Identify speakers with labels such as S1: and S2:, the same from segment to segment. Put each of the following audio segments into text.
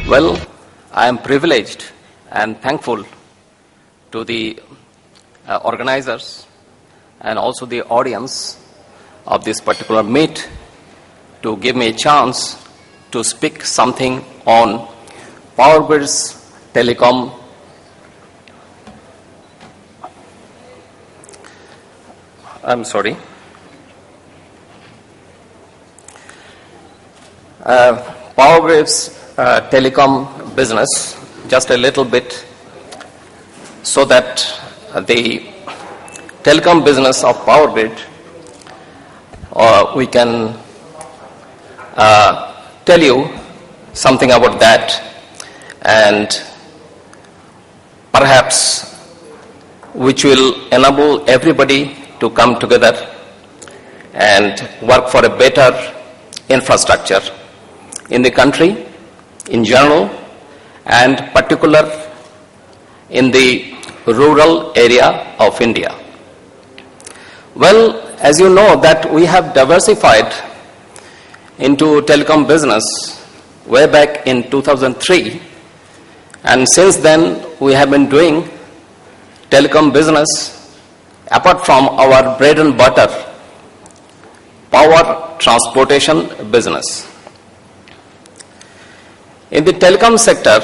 S1: Well, I am privileged and thankful to the organizers and also the audience of this particular meet to give me a chance to speak something on Power Grid's telecom Power Grid's telecom business, just a little bit, so that the telecom business of Power Grid, we can tell you something about that, and perhaps which will enable everybody to come together and work for a better infrastructure in the country in general, and particular in the rural area of India. Well, as you know that we have diversified into telecom business way back in 2003, and since then we have been doing telecom business apart from our bread and butter power transportation business. In the telecom sector,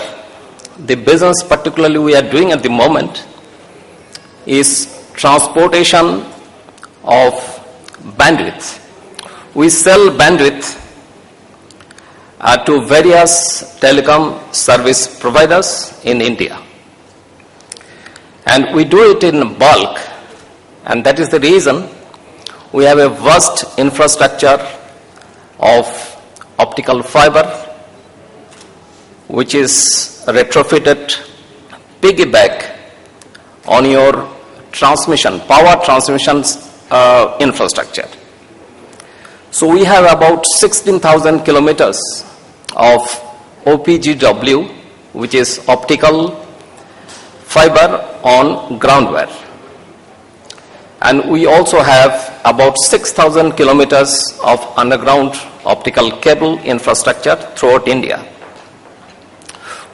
S1: the business particularly we are doing at the moment is transportation of bandwidth. We sell bandwidth to various telecom service providers in India. And we do it in bulk, and that is the reason we have a vast infrastructure of optical fiber, which is retrofitted piggyback on your power transmission infrastructure. So we have about 16,000 kilometers of OPGW, which is optical fiber on groundware. And we also have about 6,000 kilometers of underground optical cable infrastructure throughout India.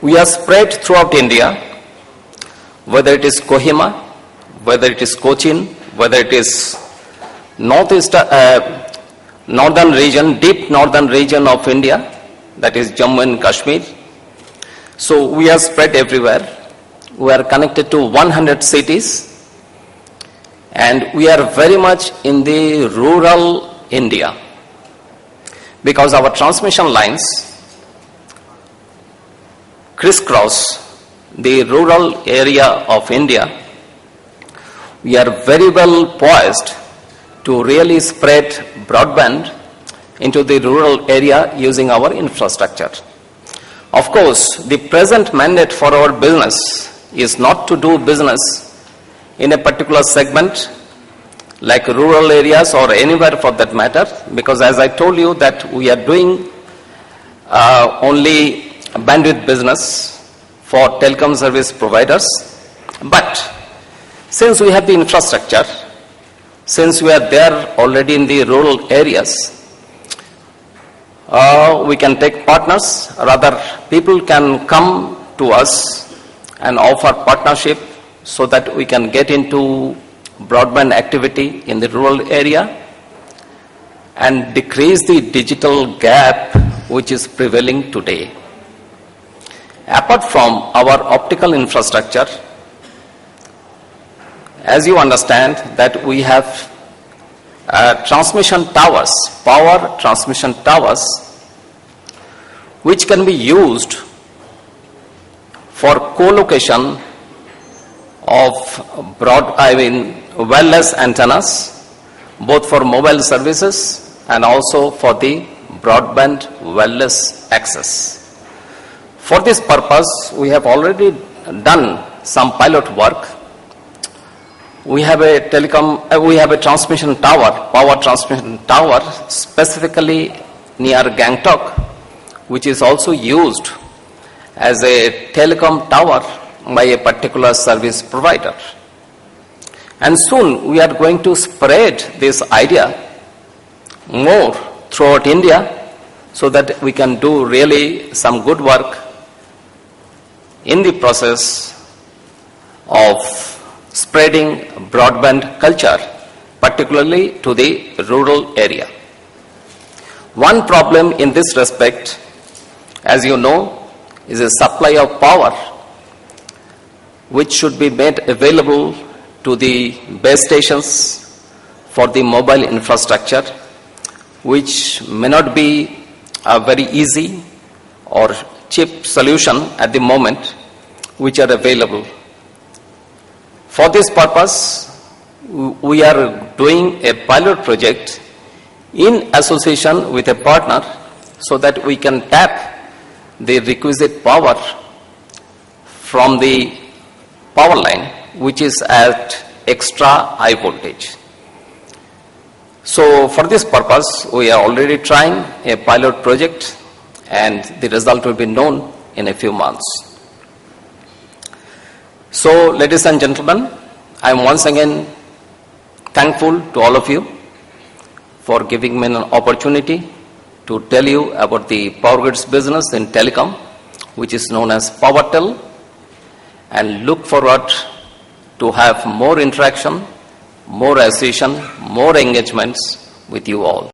S1: We are spread throughout India, whether it is Kohima, whether it is Cochin, whether it is northern region, deep northern region of India, that is Jammu and Kashmir. So we are spread everywhere. We are connected to 100 cities, and we are very much in the rural India, because our transmission lines crisscross the rural area of India. We are very well poised to really spread broadband into the rural area using our infrastructure. Of course, the present mandate for our business is not to do business in a particular segment like rural areas or anywhere for that matter, because as I told you that we are doing only bandwidth business for telecom service providers. But since we have the infrastructure, since we are there already in the rural areas, we can take partners, rather people can come to us and offer partnership so that we can get into broadband activity in the rural area and decrease the digital gap which is prevailing today. Apart from our optical infrastructure, as you understand that we have transmission towers, power transmission towers, which can be used for co-location of wireless antennas, both for mobile services and also for the broadband wireless access. For this purpose, we have already done some pilot work. We have a transmission tower, power transmission tower, specifically near Gangtok, which is also used as a telecom tower by a particular service provider. And soon we are going to spread this idea more throughout India so that we can do really some good work in the process of spreading broadband culture, particularly to the rural area. One problem in this respect, as you know, is a supply of power which should be made available to the base stations for the mobile infrastructure, which may not be a very easy or cheap solution at the moment, which are available. For this purpose, we are doing a pilot project in association with a partner so that we can tap the requisite power from the power line, which is at extra high voltage. So for this purpose, we are already trying a pilot project, and the result will be known in a few months. So, ladies and gentlemen, I am once again thankful to all of you for giving me an opportunity to tell you about the Power Grids business in telecom, which is known as PowerTel, and look forward to have more interaction, more association, more engagements with you all.